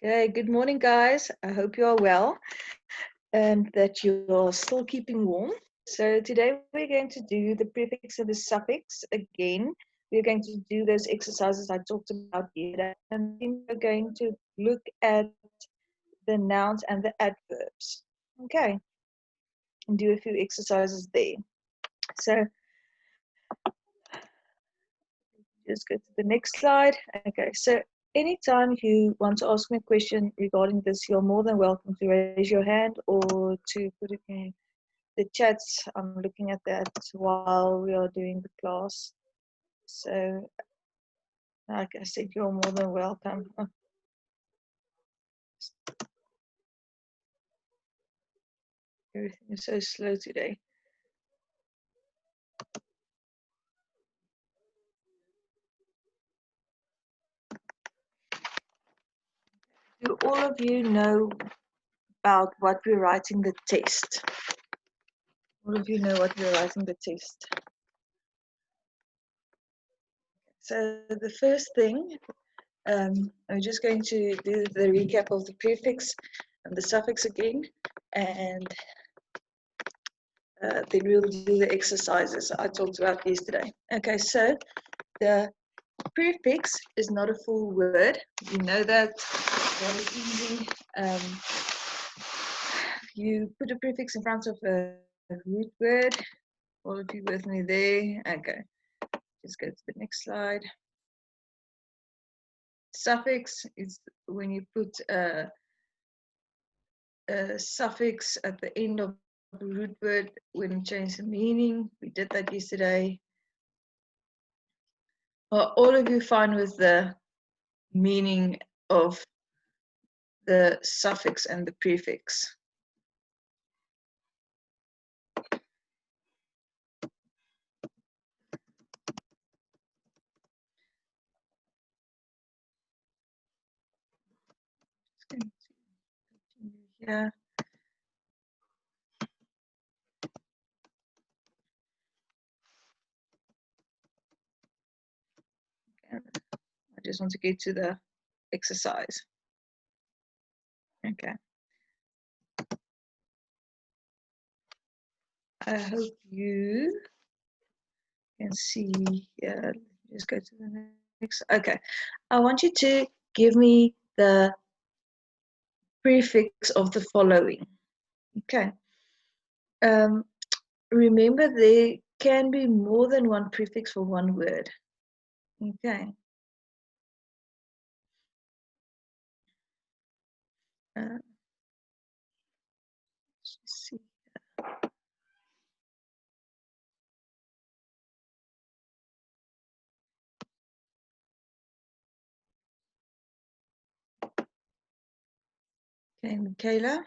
Okay, good morning, guys. I hope you are well and that you are still keeping warm. So today we're going to do the prefix and the suffix again. We're going to do those exercises I talked about yesterday, and then we're going to look at the nouns and the adverbs. Okay, and do a few exercises there. So just go to the next slide. Okay, so anytime you want to ask me a question regarding this, you're more than welcome to raise your hand or to put it in the chats. I'm looking at that while we are doing the class. So, like I said, you're more than welcome. Everything is so slow today. Do all of you know about what we're writing the test? All of you know what we're writing the test. So the first thing, I'm just going to do the recap of the prefix and the suffix again, and then we'll do the exercises I talked about yesterday. Okay, so the prefix is not a full word. You know that. Very easy. You put a prefix in front of a root word. All of you with me there? Okay. Just go to the next slide. Suffix is when you put a suffix at the end of the root word when you change the meaning. We did that yesterday. Are all of you fine with the meaning of the suffix and the prefix? Yeah. I just want to get to the exercise. Okay. I hope you can see here. Just go to the next. Okay. I want you to give me the prefix of the following. Okay. Remember, there can be more than one prefix for one word. Okay. Let's see. Okay, Michaela.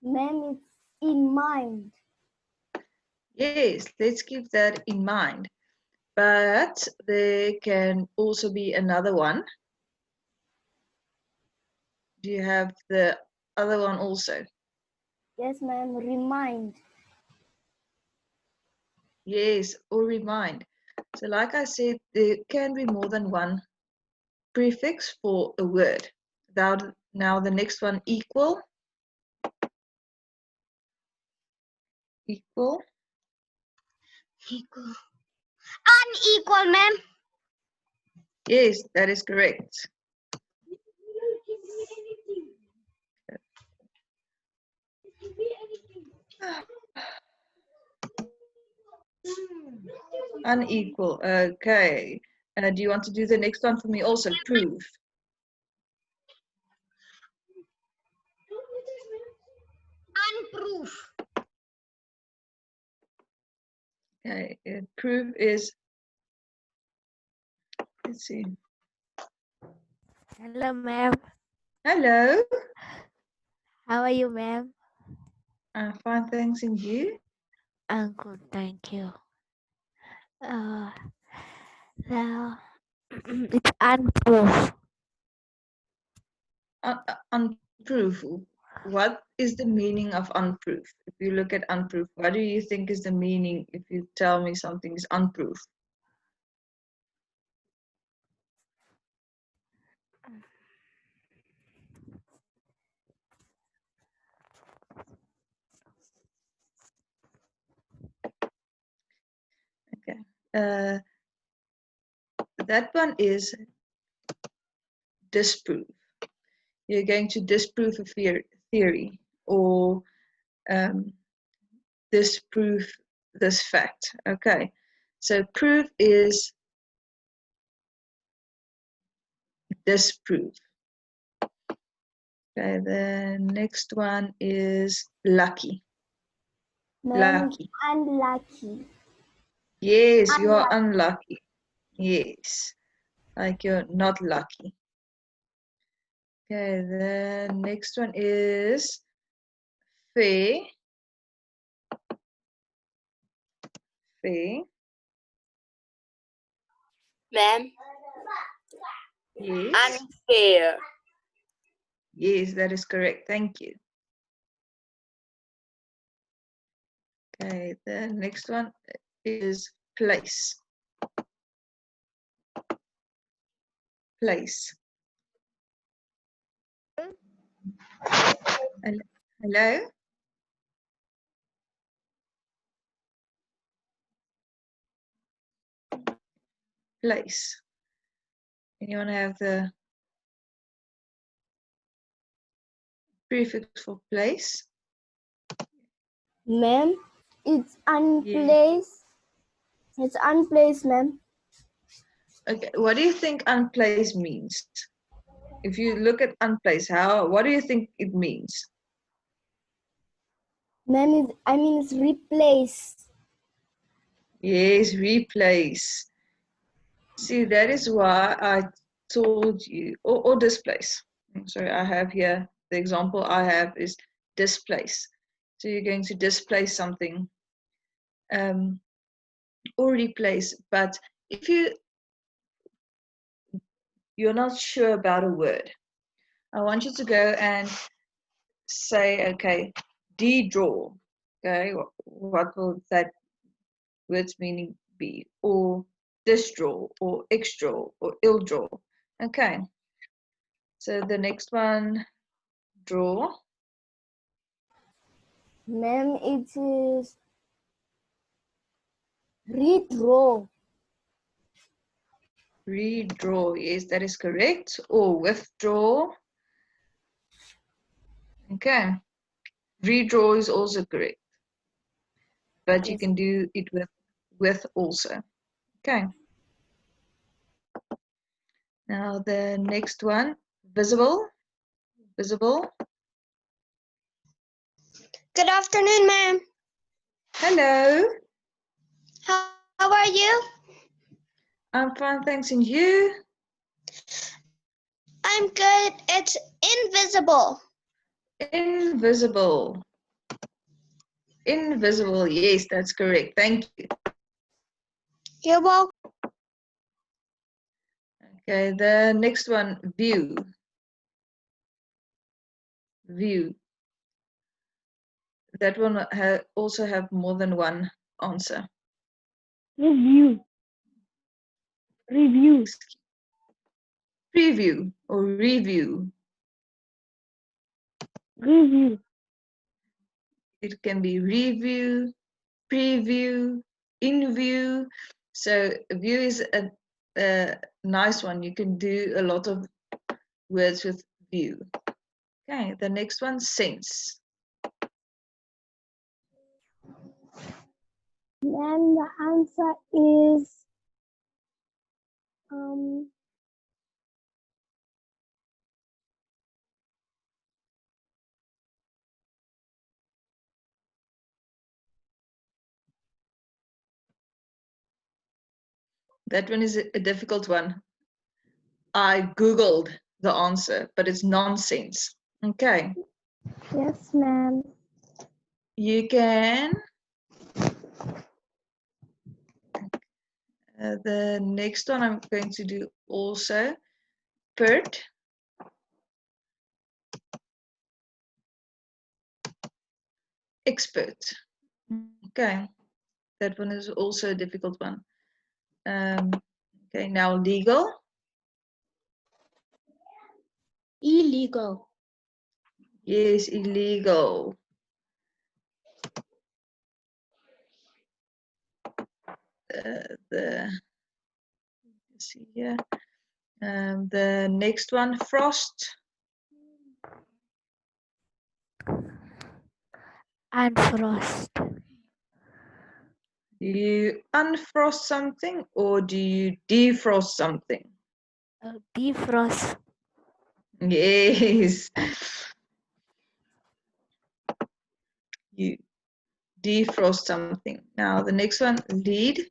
Ma'am, it's in mind. Yes, let's keep that in mind. But there can also be another one. Do you have the other one also? Yes, ma'am, remind. Yes, or remind. So like I said, there can be more than one prefix for a word. Now the next one, equal. Equal. Equal. Unequal, ma'am. Yes, that is correct. Unequal. Okay. Do you want to do the next one for me also? Prove. Unproof. Okay. Prove is. Let's see. Hello, ma'am. Hello. How are you, ma'am? I'm fine, thanks. And you? I'm good, thank you. Now, it's unproof. Unproof. What is the meaning of unproof? If you look at unproof, what do you think is the meaning if you tell me something is unproof? that one is disprove. You're going to disprove a theory or disprove this fact. Okay, so prove is disprove. Okay, the next one is lucky. Ma'am, Lucky. unlucky. Yes, you are unlucky. Yes, like you're not lucky. Okay, the next one is fair. Fair. Ma'am, Yes. unfair. Yes, that is correct. Thank you. Okay, the next one is place. Place. Hello? Place. Anyone have the prefix for place? Ma'am, it's Yeah. unplaced. It's unplaced, ma'am. Okay, what do you think unplaced means? If you look at unplaced, what do you think it means? Ma'am, it's replaced. Yes, replace. See, that is why I told you, or displace. Sorry, I have here, the example I have is displace. So you're going to displace something or replace. But if you're not sure about a word, I want you to go and say, okay, de-draw. Okay, what will that word's meaning be? Or disdraw, or exdraw, or ill-draw. Okay, so the next one, draw. Ma'am, it is redraw. Redraw, yes, that is correct. Or withdraw. Okay, redraw is also correct. But you can do it with also. Okay. Now the next one, visible. Visible. Good afternoon, ma'am. Hello. How are you? I'm fine, thanks. And you? I'm good. It's invisible. Invisible. Invisible, yes, that's correct. Thank you. You're welcome. Okay, the next one, view. View. That one also have more than one answer. Review. Review. Preview or review. Review. It can be review, preview, in view. So view is a nice one. You can do a lot of words with view. Okay, the next one, sense. And the answer is That one is a difficult one. I Googled the answer, but it's nonsense. Okay. yes, ma'am. You can. The next one I'm going to do also pert. Expert. Okay. That one is also a difficult one. Okay, now legal. Illegal. Yes, illegal. let's see here. The next one, frost. And frost. Do you unfrost something or do you defrost something? Defrost. Yes. You defrost something. Now the next one, lead.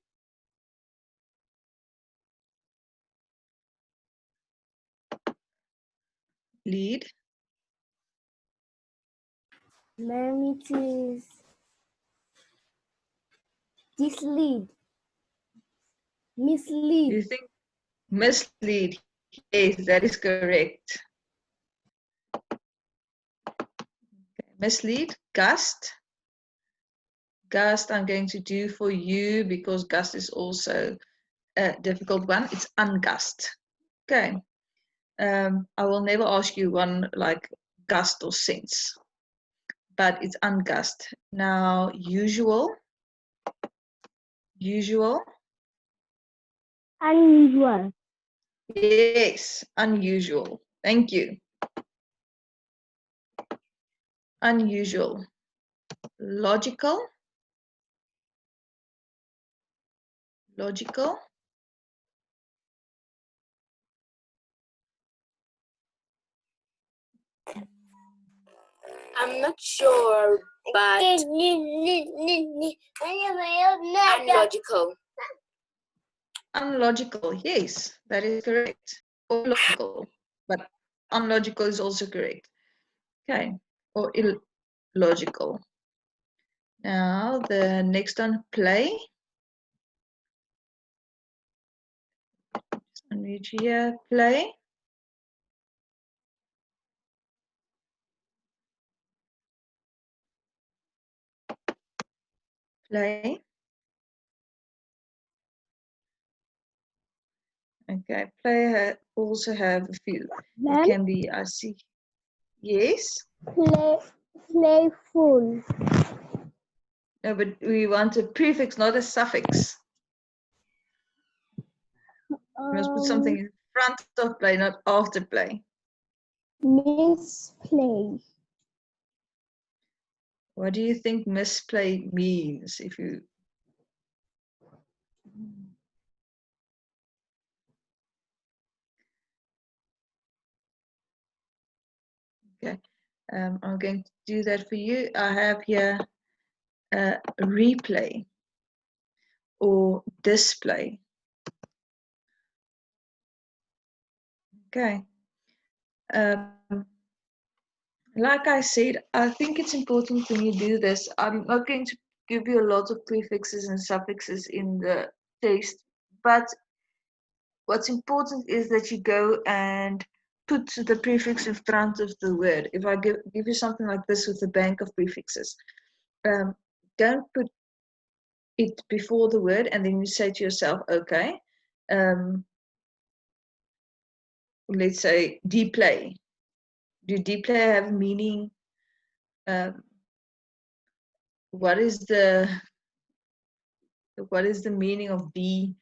Lead. Ma'am, it is mislead. Mislead. You think mislead? Yes, that is correct. Mislead, gust. Gust I'm going to do for you because gust is also a difficult one. It's ungust. Okay. I will never ask you one like gust or sense, but it's ungust. Now, usual. Usual. Unusual. Yes, unusual. Thank you. Unusual. Logical. Logical. I'm not sure, but unlogical. Unlogical. Yes, that is correct. Or logical, but unlogical is also correct. Okay. Or illogical. Now the next one, play. Unmute here. Play. Play. Okay, play also have a few. It Ma'am, can be, I see. Yes. playful. No, but we want a prefix, not a suffix. You must put something in front of play, not after play. Misplay. What do you think misplay means? If you okay, I'm going to do that for you. I have here replay or display. Okay. Like I said, I think it's important when you do this. I'm not going to give you a lot of prefixes and suffixes in the test, but what's important is that you go and put the prefix in front of the word. If I give you something like this with a bank of prefixes, don't put it before the word and then you say to yourself, okay, let's say deplay. Do deplay have meaning? What is the meaning of be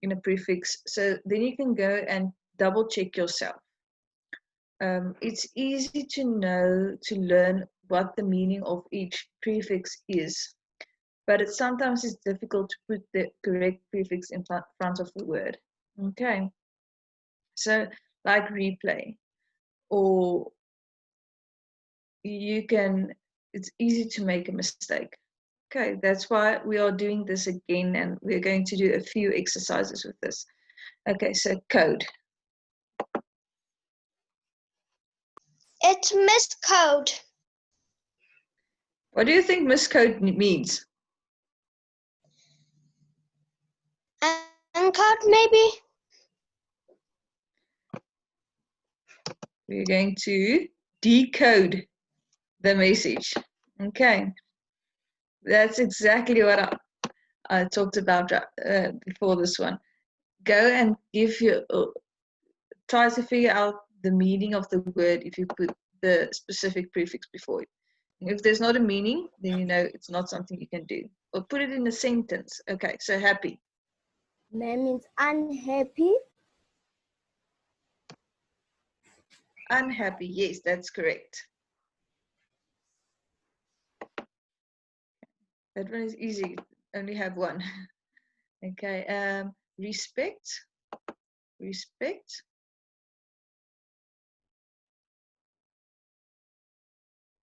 in a prefix? So then you can go and double check yourself. It's easy to learn what the meaning of each prefix is, but sometimes it's difficult to put the correct prefix in front of the word. Okay, so like replay, or it's easy to make a mistake. Okay, that's why we are doing this again, and we're going to do a few exercises with this. Okay, so code. It's miscode. What do you think miscode means? Uncode, maybe? We're going to decode the message. Okay, that's exactly what I talked about before this one. Go and try to figure out the meaning of the word if you put the specific prefix before it. If there's not a meaning, then you know it's not something you can do. Or put it in a sentence. Okay, so happy. Man means unhappy. Unhappy, yes, that's correct. That one is easy, only have one. Okay, respect, respect.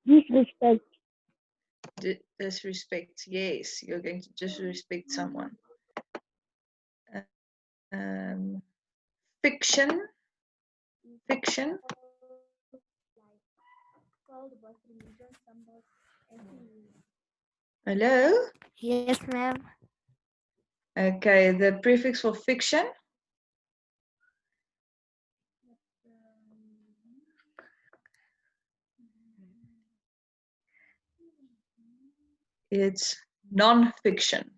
Disrespect. Disrespect, yes, you're going to disrespect someone. Fiction, fiction. Hello? Yes, ma'am. Okay, the prefix for fiction. It's non-fiction.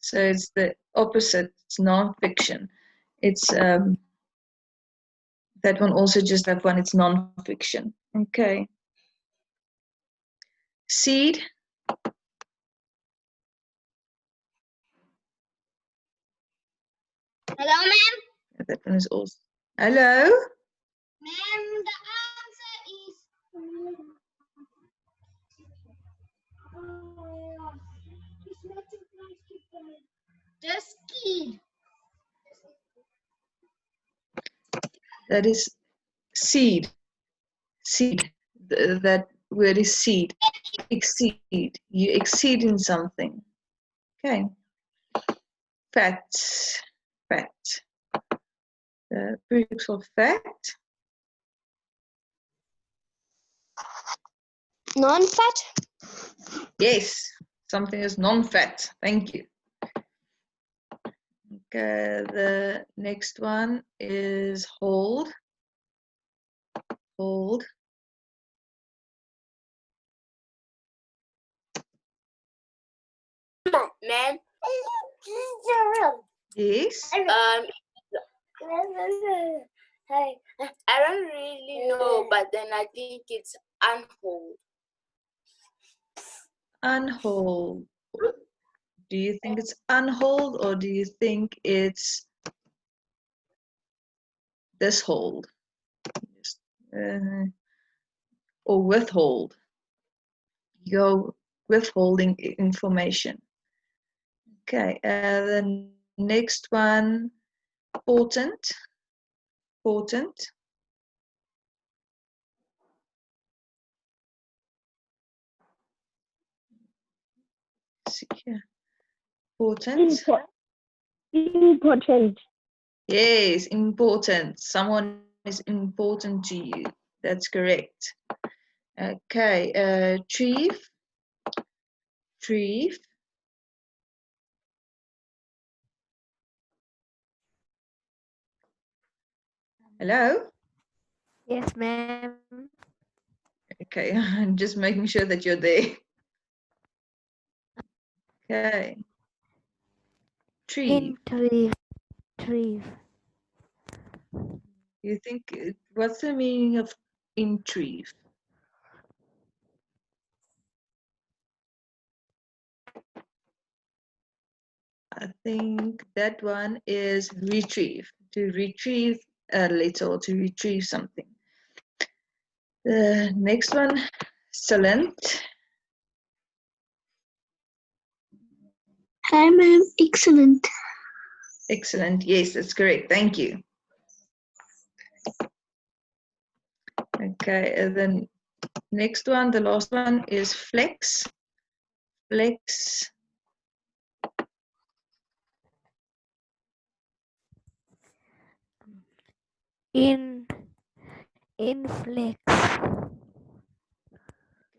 So it's the opposite, it's non-fiction. It's that one also just have one, it's non-fiction. Okay. Seed. Hello, ma'am. That one is also. Hello? Ma'am, the answer is the seed. That is seed. Seed. That word is seed. Exceed. You exceed in something. Okay. Fact. Fact. The prefix for fact. Non-fat. Yes. Something is non-fat. Thank you. Okay. The next one is hold. Hold. Ma'am, Yes. I don't really know, but then I think it's unhold. Unhold. Do you think it's unhold or do you think it's this hold? Or withhold? You're withholding information. Okay, the next one, portent. Portent. See here. Portent. Important. Yes, important. Someone is important to you. That's correct. Okay, chief. Chief. Hello? Yes, ma'am. Okay, I'm just making sure that you're there. Okay. Tree. Intrieve. Trieve. You think, what's the meaning of intrieve? I think that one is retrieve, to retrieve a letter or to retrieve something. The next one, excellent. Hi, ma'am. Excellent. Excellent, yes, that's correct. Thank you. Okay, and then next one, the last one is flex. Flex. Inflex.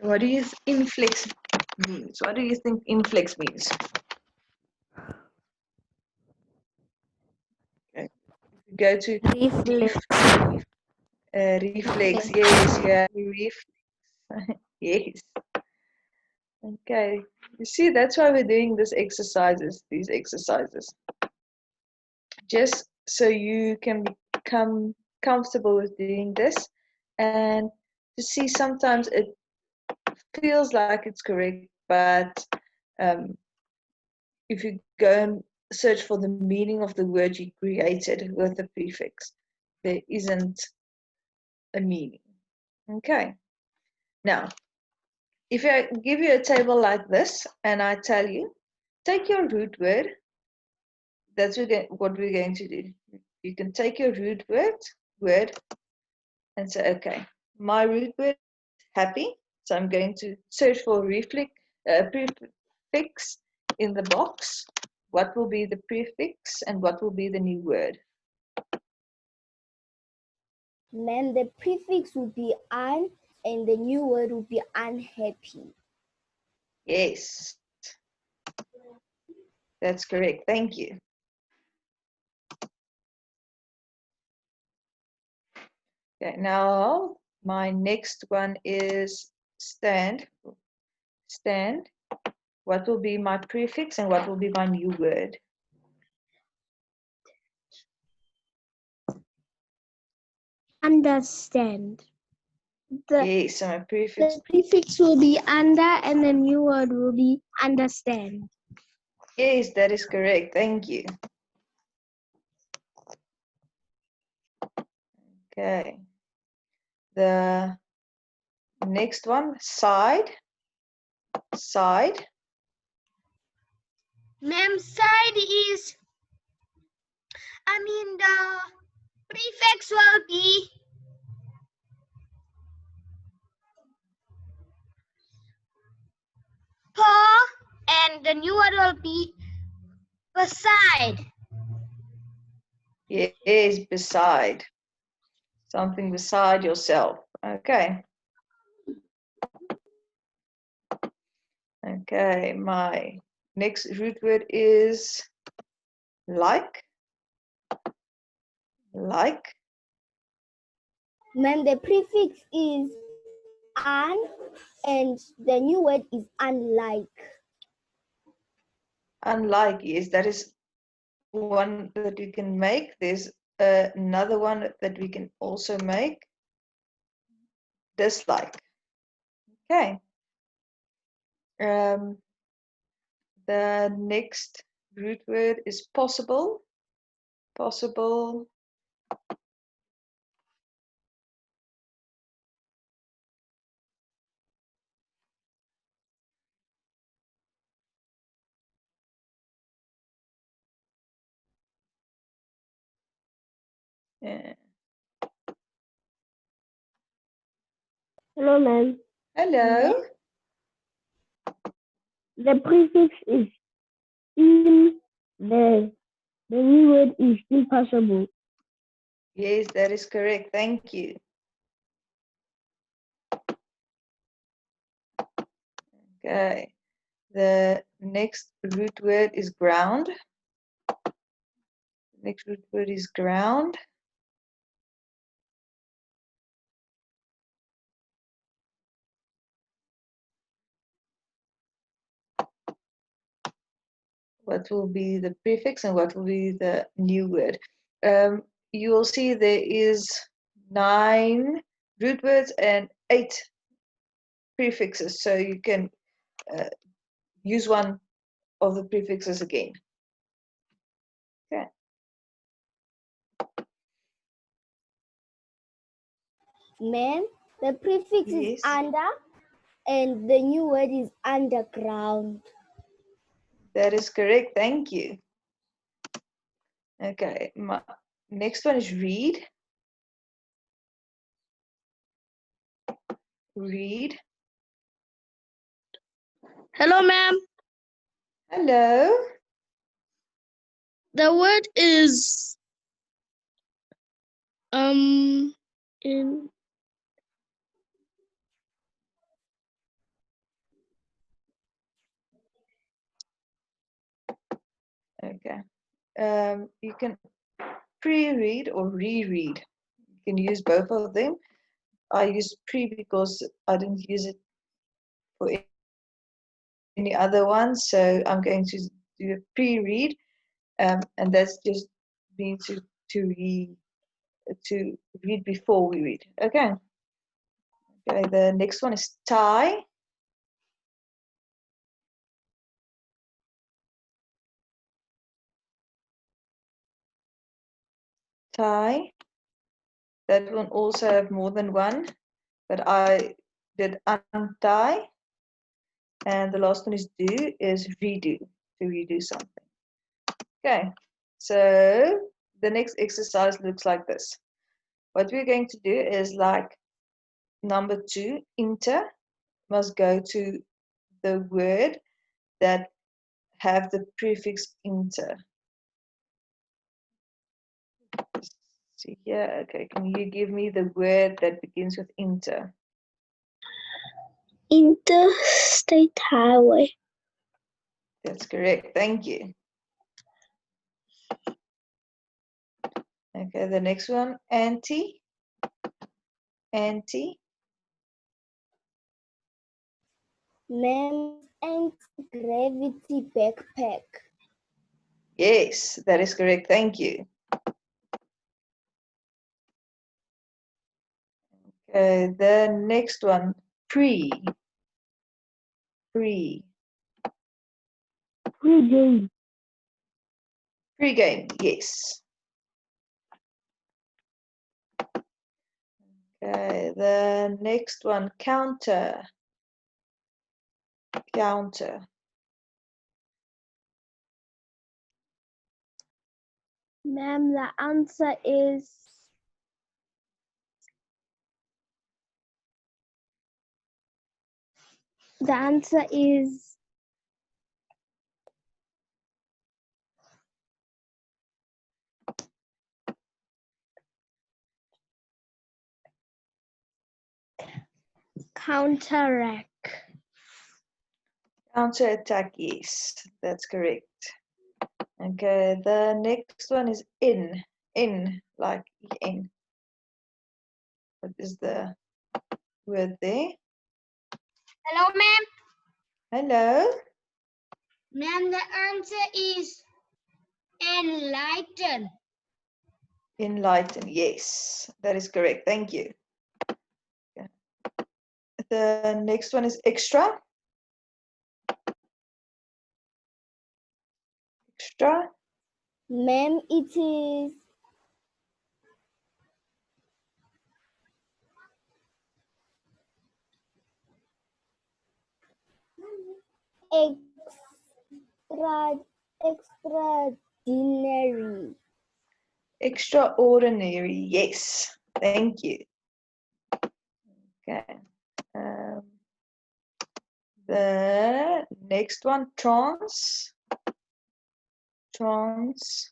What do you inflex means? What do you think inflex means? Okay. Go to Reflex. reflex. Yes, yeah, reflex. Yes. Okay. You see, that's why we're doing these exercises. Just so you can become comfortable with doing this, and to see sometimes it feels like it's correct, but if you go and search for the meaning of the word you created with the prefix. There isn't a meaning. Okay. Now, if I give you a table like this and I tell you, take your root word, that's what we're going to do. You can take your root word and say, okay, my root word is happy. So I'm going to search for prefix in the box. What will be the prefix and what will be the new word? Ma'am, the prefix would be un and the new word would be unhappy. Yes, that's correct. Thank you. Okay, now my next one is stand. Stand. What will be my prefix and what will be my new word? Understand. Yes, so my prefix. The prefix will be under and the new word will be understand. Yes, that is correct. Thank you. Okay. The next one, side. Side. Ma'am, side is, the prefix will be po and the new word will be beside. Yes, beside. Something beside yourself. Okay. Okay, my next root word is like. Like. Ma'am, the prefix is un and the new word is unlike. Unlike, yes, that is one that you can make. There's another one that we can also make. Dislike. Okay. The next root word is possible. Possible. Yeah. Hello, ma'am. Hello. The prefix is in, the new word is impossible. Yes, that is correct. Thank you. Okay. The next root word is ground. Next root word is ground. What will be the prefix and what will be the new word? You will see there is 9 root words and 8 prefixes, so you can use one of the prefixes again. Okay. Ma'am, the prefix is Yes. under and the new word is underground. That is correct. Thank you. Okay. My next one is read. Read. Hello, ma'am. Hello. The word is in Okay. You can pre-read or reread. You can use both of them. I use pre because I didn't use it for any other one, so I'm going to do a pre-read, and that's just means to read before we read. Okay. Okay. The next one is tie. tie. That one also have more than one, but I did untie. And the last one is do, is redo, to redo something. Okay, so the next exercise looks like this. What we're going to do is like number 2, inter, must go to the word that have the prefix inter. See here, okay, can you give me the word that begins with inter? Interstate highway. That's correct, thank you. Okay, the next one, anti. Anti. Men's anti-gravity backpack. Yes, that is correct, thank you. Okay, the next one, pre. Pre. Pre-game. Pre-game, yes. Okay, the next one, counter. Counter. Ma'am, the answer is counteract. Counter attack, yes, that's correct. Okay, the next one is in. In, like in. What is the word there? Hello, ma'am. Hello? Ma'am, the answer is enlighten. Enlighten, yes, that is correct. Thank you. Okay. The next one is extra. Extra. Ma'am, it is extraordinary. Extraordinary, yes. Thank you. Okay. The next one, trans. Trans.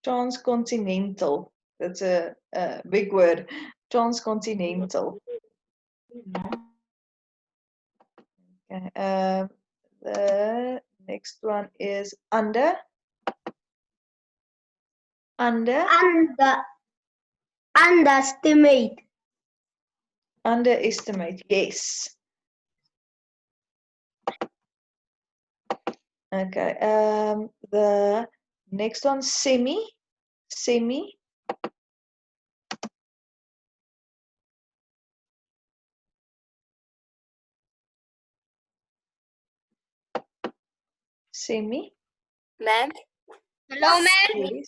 Transcontinental. That's a big word. Transcontinental. Okay. The next one is under. Under. Underestimate. Underestimate. Yes. Okay. The next one, semi. Semi. Semi. Ma'am? Hello, ma'am.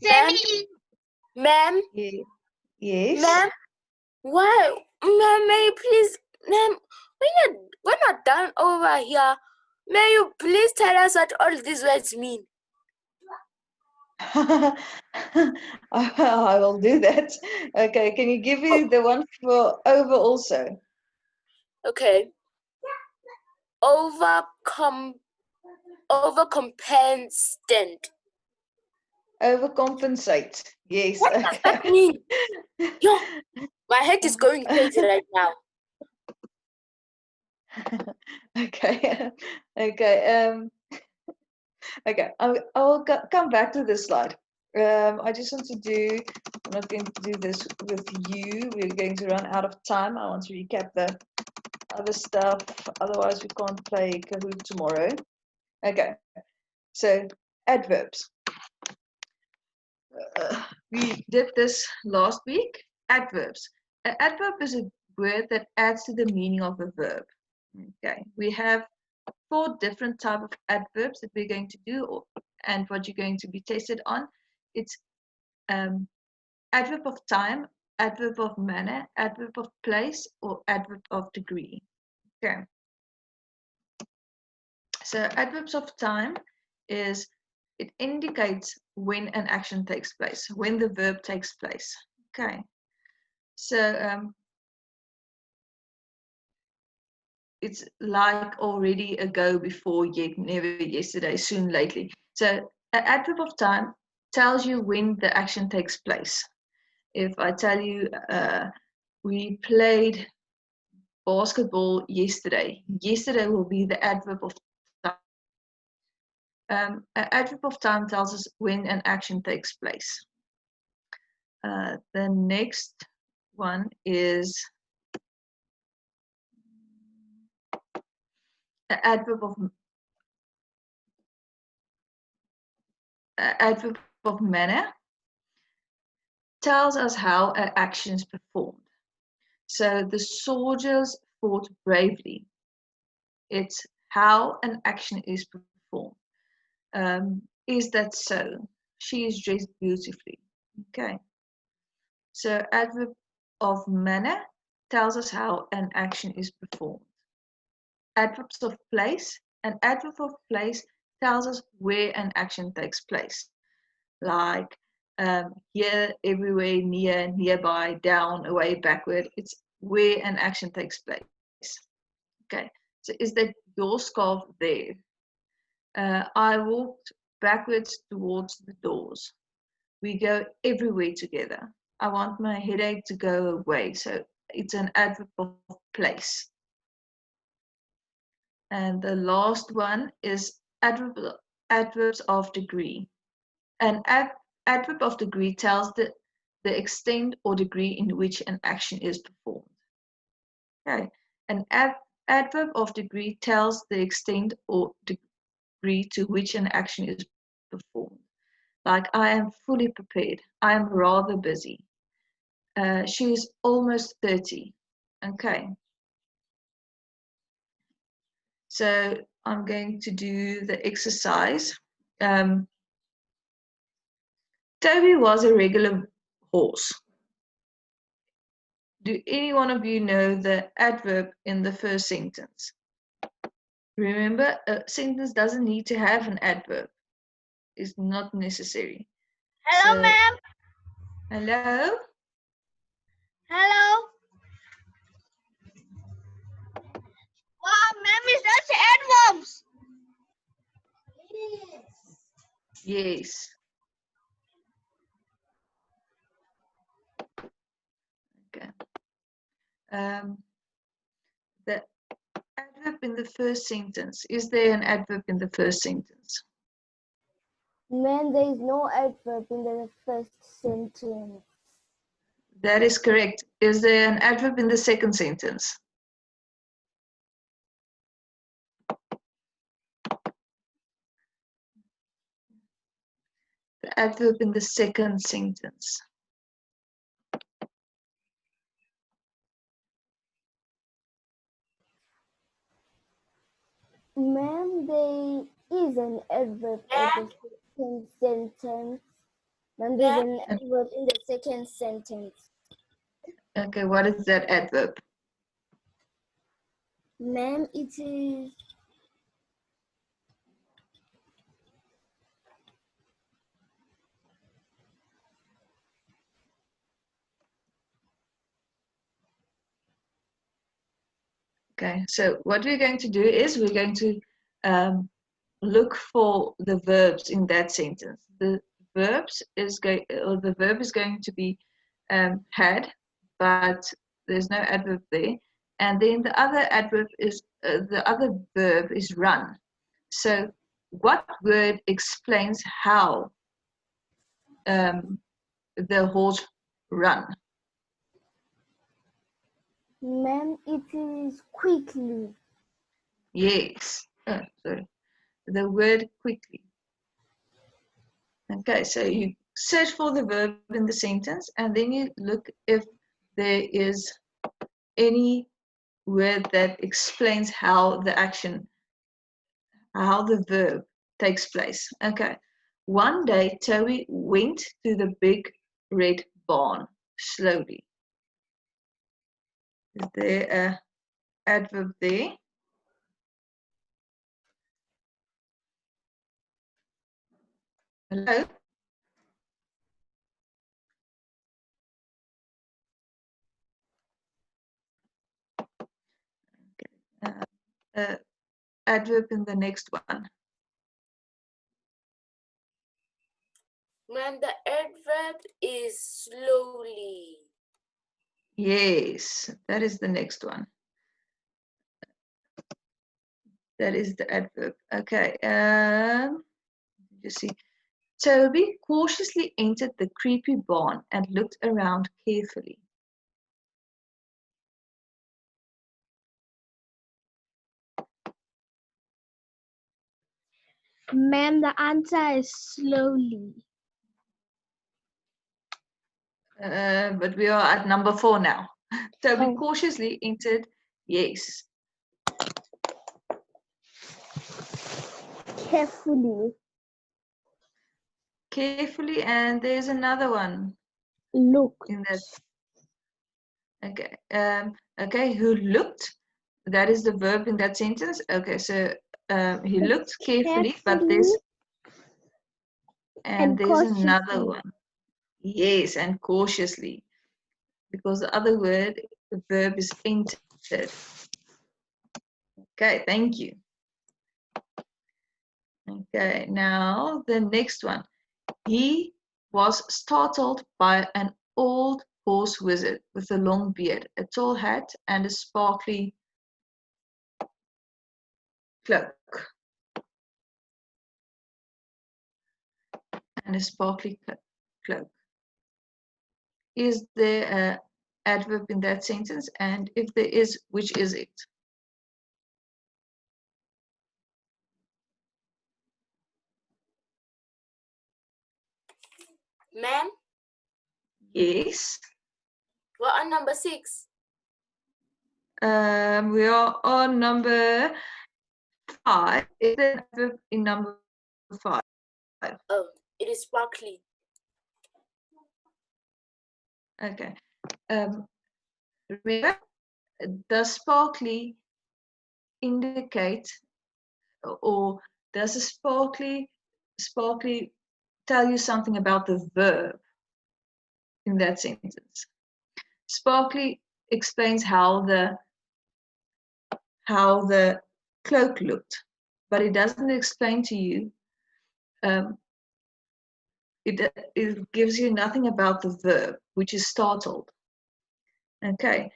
Yes. Semi Ma'am? is Ma'am? Yes. Ma'am? Why? Ma'am, may you please, ma'am, we're not done over here. May you please tell us what all these words mean? I will do that. Okay, can you give me the one for over also? Okay. Overcompensant. Overcompensate. Yes. What does that mean? Yo, my head is going crazy right now. Okay. Okay. Okay. I will come back to this slide. I just want to do. I'm not going to do this with you. We're going to run out of time. I want to recap the other stuff. Otherwise, we can't play Kahoot tomorrow. Okay. So adverbs. We did this last week. Adverbs. An adverb is a word that adds to the meaning of a verb. Okay, we have 4 different types of adverbs that we're going to do, and what you're going to be tested on. It's adverb of time, adverb of manner, adverb of place, or adverb of degree. Okay. So adverbs of time is, it indicates when an action takes place, when the verb takes place. Okay. So it's like already, ago, before, yet, never, yesterday, soon, lately. So an adverb of time tells you when the action takes place. If I tell you we played basketball yesterday, yesterday will be the adverb of time. An adverb of time tells us when an action takes place. The next one is an adverb of manner. Tells us how an action is performed. So the soldiers fought bravely. It's how an action is performed. Is that so? She is dressed beautifully. Okay. So adverb of manner tells us how an action is performed. Adverbs of place. An adverb of place tells us where an action takes place. Like here, everywhere, near, nearby, down, away, backward. It's where an action takes place. Okay. So is that your scarf there? I walked backwards towards the doors. We go everywhere together. I want my headache to go away. So it's an adverb of place. And the last one is adverbs of degree. An adverb of degree tells the extent or degree in which an action is performed. Okay. An adverb of degree tells the extent or degree to which an action is performed. Like, I am fully prepared. I am rather busy. She is almost 30. Okay. So I'm going to do the exercise. Toby was a regular horse. Do any one of you know the adverb in the first sentence? Remember, a sentence doesn't need to have an adverb. It's not necessary. Hello, So, ma'am. hello? Hello. Wow, ma'am, is that adverbs? Yes. Okay. The adverb in the first sentence. Is there an adverb in the first sentence? When there is no adverb in the first sentence. That is correct. Is there an adverb in the second sentence? The adverb in the second sentence. Ma'am, there is an adverb at the second sentence. Ma'am, there is an adverb in the second sentence. Okay, what is that adverb? Ma'am, it is Okay, so what we're going to do is we're going to look for the verbs in that sentence. The verb is going to be had, but there's no adverb there. And then the other adverb is the other verb is run. So what word explains how the horse run? ma'am, it is quickly. Yes. Sorry. The word quickly. Okay, so you search for the verb in the sentence and then you look if there is any word that explains how the action, how the verb takes place. Okay. One day, Toby went to the big red barn slowly. Is there an adverb there? Hello? Adverb in the next one. Ma'am, the adverb is slowly. Yes, that is the next one. That is the adverb. Okay. You see, Toby cautiously entered the creepy barn and looked around carefully. Ma'am, the answer is slowly. But we are at number 4 now. Toby Oh. cautiously entered. Yes. Carefully. Carefully, and there's another one Look. in that. Okay. Okay, who looked? That is the verb in that sentence. Okay, so he looked carefully, but there's and there's cautiously. another one. Yes, and cautiously, because the other word, the verb is entered. Okay, thank you. Okay, now the next one. He was startled by an old horse wizard with a long beard, a tall hat, and a sparkly cloak. Cloak. Is there an adverb in that sentence? And if there is, which is it? Ma'am, Yes. we're on number 6. We are on number 5. Is there an adverb in number 5? Oh, it is sparkly. Okay. Remember, does sparkly indicate, or does a sparkly tell you something about the verb in that sentence? Sparkly explains how the cloak looked, but it doesn't explain to you. It gives you nothing about the verb, which is startled. Okay.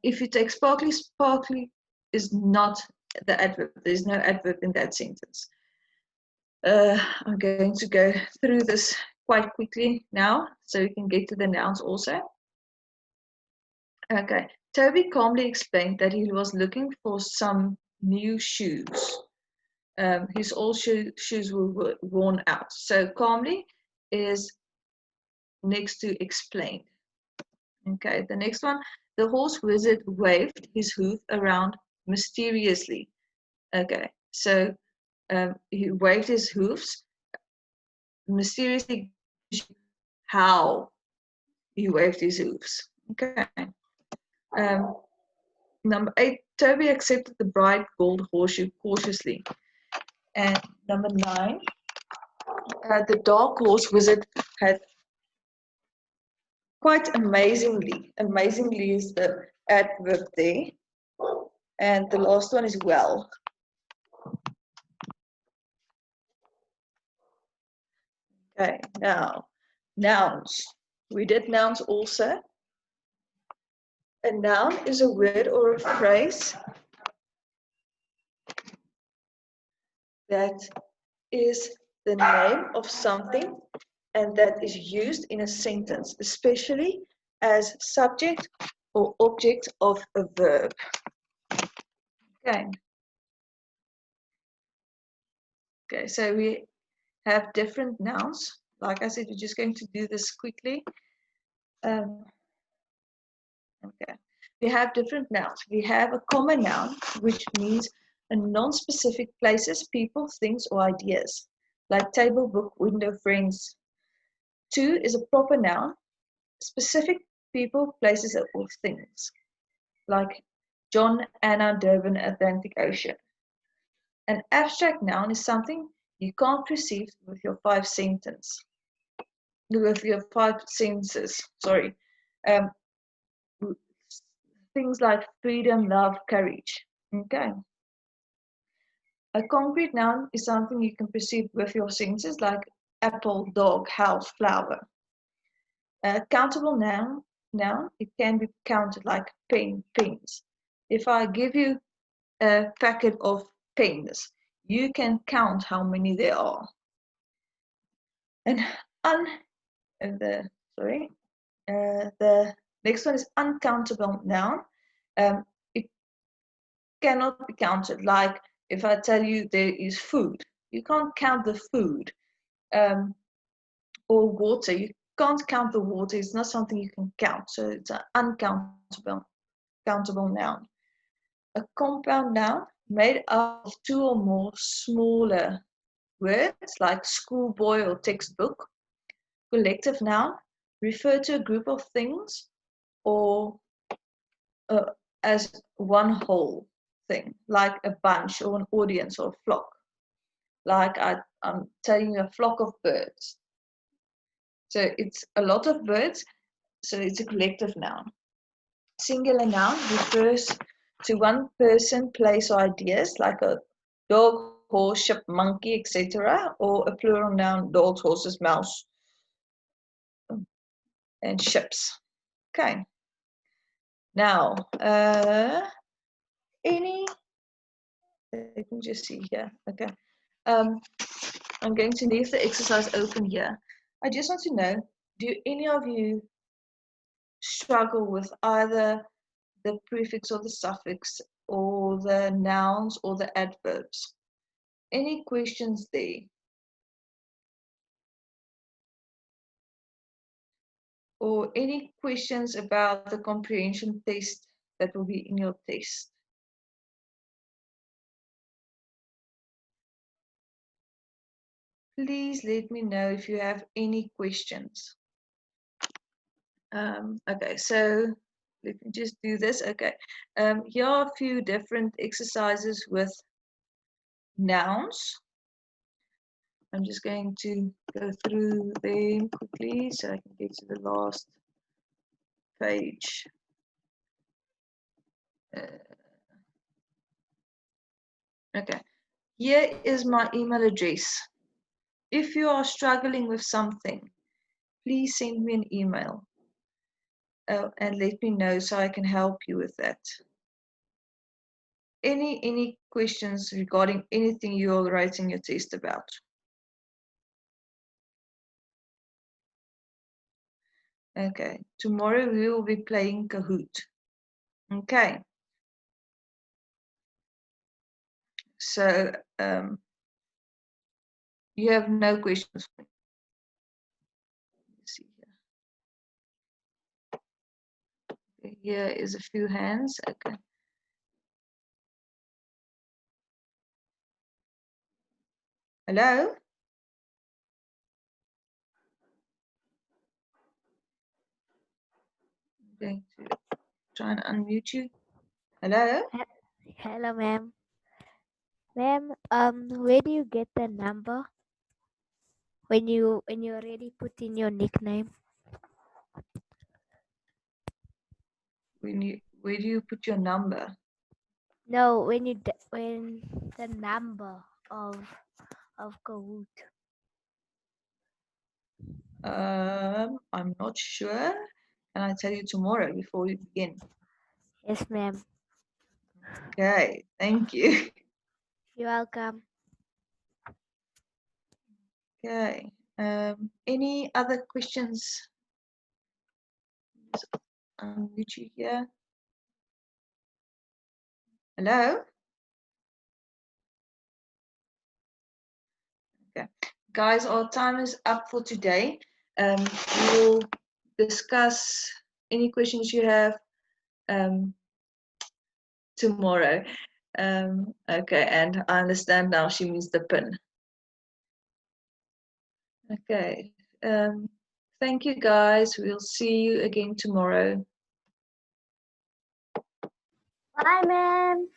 If you take sparkly, sparkly is not the adverb. There's no adverb in that sentence. I'm going to go through this quite quickly now, so we can get to the nouns also. Okay. Toby calmly explained that he was looking for some new shoes. His old shoes were worn out. So calmly is next to explained. Okay, the next one. The horse wizard waved his hoof around mysteriously. Okay, so he waved his hoofs mysteriously. How he waved his hoofs. Okay. Number 8. Toby accepted the bright gold horseshoe cautiously. And number 9. The dark horse wizard had quite amazingly. Amazingly is the adverb there. And the last one is well. Okay, now, nouns. We did nouns also. A noun is a word or a phrase that is the name of something and that is used in a sentence, especially as subject or object of a verb. Okay. Okay, so we have different nouns. Like I said, we're just going to do this quickly. Okay. We have different nouns. We have a common noun, which means a non-specific places, people, things, or ideas, like table, book, window, friends. Two is a proper noun, specific people, places, or things, like John, Anna, Durban, Atlantic Ocean. An abstract noun is something you can't perceive with your five senses. Sorry. Um, things like freedom, love, courage. Okay. A concrete noun is something you can perceive with your senses, like apple, dog, house, flower. A countable noun, it can be counted, like pen, pens. If I give you a packet of pens, you can count how many there are. And the next one is uncountable noun. It cannot be counted. Like if I tell you there is food, you can't count the food. Or water, you can't count the water. It's not something you can count. So it's an uncountable noun. A compound noun made up of two or more smaller words, like schoolboy or textbook. Collective noun refer to a group of things or as one whole thing, like a bunch or an audience or a flock. Like I'm telling you, a flock of birds. So it's a lot of birds, so it's a collective noun. Singular noun refers to one person, place, or ideas, like a dog, horse, ship, monkey, etc. Or a plural noun, dogs, horses, mouse, and ships. Okay. Now, let me just see here. Okay. I'm going to leave the exercise open here. I just want to know, do any of you struggle with either the prefix or the suffix or the nouns or the adverbs? Any questions there? Or any questions about the comprehension test that will be in your test? Please let me know if you have any questions. Okay, so let me just do this. Okay, here are a few different exercises with nouns. I'm just going to go through them quickly so I can get to the last page. Okay, here is my email address. If you are struggling with something, please send me an email and let me know so I can help you with that. Any questions regarding anything you're writing your test about? Okay, tomorrow we will be playing Kahoot. Okay. So you have no questions for me. Let's see here. Okay, here is a few hands. Okay. Hello? I'm going to try and unmute you. Hello? Hello, ma'am. Ma'am, where do you get the number when you already put in your nickname? Where do you put your number? No, when the number of Kahoot. I'm not sure. Can I tell you tomorrow before we begin? Yes, ma'am. Okay, thank you. You're welcome. Okay. Any other questions? Just unmute you here. Hello? Okay. guys, our time is up for today. We'll discuss any questions you have tomorrow. Okay, and I understand now she means the pin. Okay. Thank you, guys. We'll see you again tomorrow. Bye, ma'am.